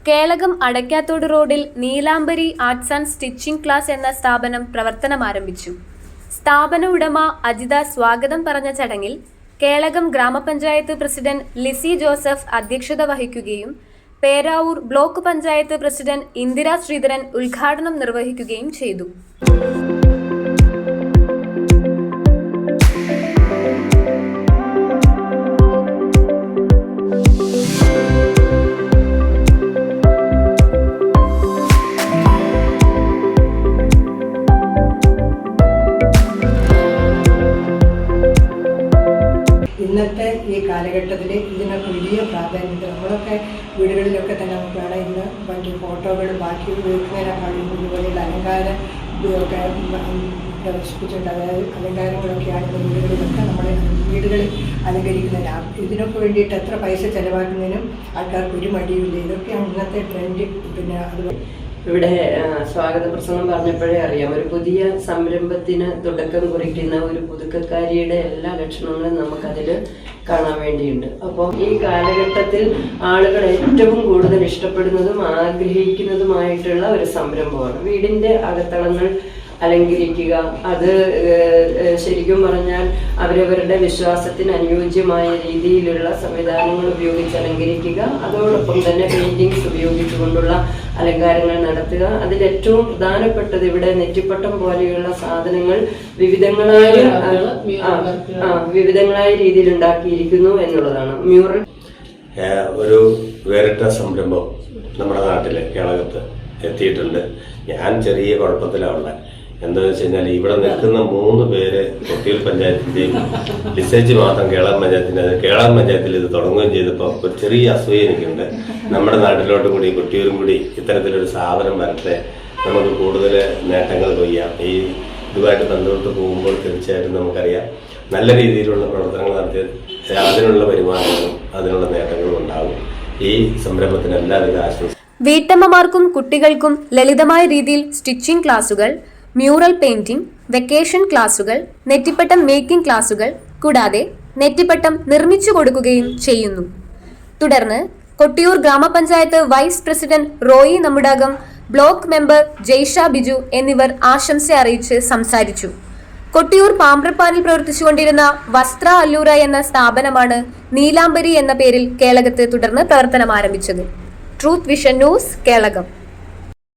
കേളകം അടയ്ക്കാത്തോട് റോഡിൽ നീലാംബരി arts and stitching class എന്ന സ്ഥാപനം പ്രവർത്തനം ആരംഭിച്ചു. സ്ഥാപന ഉടമ അജിത സ്വാഗതം പറഞ്ഞ ചടങ്ങിൽ കേളകം ഗ്രാമപഞ്ചായത്ത് പ്രസിഡന്റ് ലിസി ജോസഫ് അധ്യക്ഷത വഹിക്കുകയും പേരാവൂർ ബ്ലോക്ക് പഞ്ചായത്ത് പ്രസിഡന്റ് ഇന്ദിര ശ്രീധരൻ ഉദ്ഘാടനം നിർവഹിക്കുകയും ചെയ്തു. ഇന്നത്തെ ഈ കാലഘട്ടത്തിൽ ഇതിനൊക്കെ വലിയ പ്രാധാന്യമുണ്ട്. നമ്മളൊക്കെ വീടുകളിലൊക്കെ തന്നെ നമുക്ക് വേണം ഇന്ന് മറ്റു ഫോട്ടോകൾ ബാക്കി ഉപയോഗിക്കുന്നതിനേക്കാളും ഇതുപോലെയുള്ള അലങ്കാരം ഒക്കെ പ്രദർശിപ്പിച്ചിട്ടുണ്ട്. അതായത് അലങ്കാരങ്ങളൊക്കെയാണ് വീടുകളിലൊക്കെ നമ്മൾ വീടുകളിൽ അലങ്കരിക്കുന്നതിനാണ്. ഇതിനൊക്കെ വേണ്ടിയിട്ട് എത്ര പൈസ ചിലവാക്കുന്നതിനും ആൾക്കാർക്ക് ഒരു മടിയുമില്ല. ഇതൊക്കെയാണ് ഇന്നത്തെ ട്രെൻഡ്. പിന്നെ അതുപോലെ ഇവിടെ സ്വാഗത പ്രസംഗം പറഞ്ഞപ്പോഴേ അറിയാം, ഒരു പുതിയ സംരംഭത്തിന് തുടക്കം കുറിക്കുന്ന ഒരു പുതുക്കക്കാരിയുടെ എല്ലാ ലക്ഷണങ്ങളും നമുക്കതിൽ കാണാൻ വേണ്ടിയുണ്ട്. അപ്പോൾ ഈ കാലഘട്ടത്തിൽ ആളുകൾ ഏറ്റവും കൂടുതൽ ഇഷ്ടപ്പെടുന്നതും ആഗ്രഹിക്കുന്നതുമായിട്ടുള്ള ഒരു സംരംഭമാണ് വീടിൻ്റെ അകത്തളങ്ങൾ അലങ്കരിക്കുക. അത് ശരിക്കും പറഞ്ഞാൽ അവരവരുടെ വിശ്വാസത്തിന് അനുയോജ്യമായ രീതിയിലുള്ള സംവിധാനങ്ങൾ ഉപയോഗിച്ച് അലങ്കരിക്കുക. അതോടൊപ്പം തന്നെ പെയിന്റിങ്സ് ഉപയോഗിച്ചുകൊണ്ടുള്ള അലങ്കാരങ്ങൾ നടത്തുക. അതിലേറ്റവും പ്രധാനപ്പെട്ടത് ഇവിടെ നെറ്റിപ്പട്ടം പോലെയുള്ള സാധനങ്ങൾ വിവിധങ്ങളായ രീതിയിൽ ഉണ്ടാക്കിയിരിക്കുന്നു എന്നുള്ളതാണ്. മ്യൂറൽ ഒരു വേറിട്ട സംരംഭം നമ്മുടെ നാട്ടില് കേളകത്ത് എത്തിയിട്ടുണ്ട്. ഞാൻ ചെറിയ കുഴപ്പത്തിലാണ്. എന്താണെന്ന് വെച്ച് കഴിഞ്ഞാൽ ഇവിടെ നിൽക്കുന്ന 3 പേര് കൊട്ടിയൂർ പഞ്ചായത്തിന്റെയും ലിസേജ് മാത്രം കേളകം പഞ്ചായത്തിൽ ഇത് തുടങ്ങുകയും ചെയ്തപ്പോൾ ഒരു ചെറിയ അസൂയ എനിക്കുണ്ട്. നമ്മുടെ നാട്ടിലോട്ട് കൂടി കൊട്ടിയൂരും കൂടി ഇത്തരത്തിലൊരു സ്ഥാപനം വരട്ടെ, നമുക്ക് കൂടുതൽ നേട്ടങ്ങൾ കൊയ്യാം. ഈ ഇതുമായിട്ട് ബന്ധപ്പെട്ട് പോകുമ്പോൾ തീർച്ചയായിട്ടും നമുക്കറിയാം നല്ല രീതിയിലുള്ള പ്രവർത്തനങ്ങൾ നടത്തി അതിനുള്ള വരുമാനങ്ങളും അതിനുള്ള നേട്ടങ്ങളും ഉണ്ടാകും. ഈ സംരംഭത്തിന് എല്ലാവിധ ആശംസ. വീട്ടമ്മമാർക്കും കുട്ടികൾക്കും ലളിതമായ രീതിയിൽ സ്റ്റിച്ചിംഗ് ക്ലാസുകൾ, മ്യൂറൽ പെയിന്റിംഗ്, വെക്കേഷൻ ക്ലാസുകൾ, നെറ്റിപ്പട്ടം മേക്കിംഗ് ക്ലാസുകൾ കൂടാതെ നെറ്റിപ്പട്ടം നിർമ്മിച്ചു കൊടുക്കുകയും ചെയ്യുന്നു. തുടർന്ന് കൊട്ടിയൂർ ഗ്രാമപഞ്ചായത്ത് vice president Roy Nammudakam, block member Jaisha Biju എന്നിവർ ആശംസ അറിയിച്ച് സംസാരിച്ചു. കൊട്ടിയൂർ പാമ്പ്രപ്പാനിൽ പ്രവർത്തിച്ചുകൊണ്ടിരുന്ന വസ്ത്ര അല്ലൂറ എന്ന സ്ഥാപനമാണ് നീലാംബരി എന്ന പേരിൽ കേളകത്ത് തുടർന്ന് പ്രവർത്തനം ആരംഭിച്ചത്. Truth vision news, Kelakam.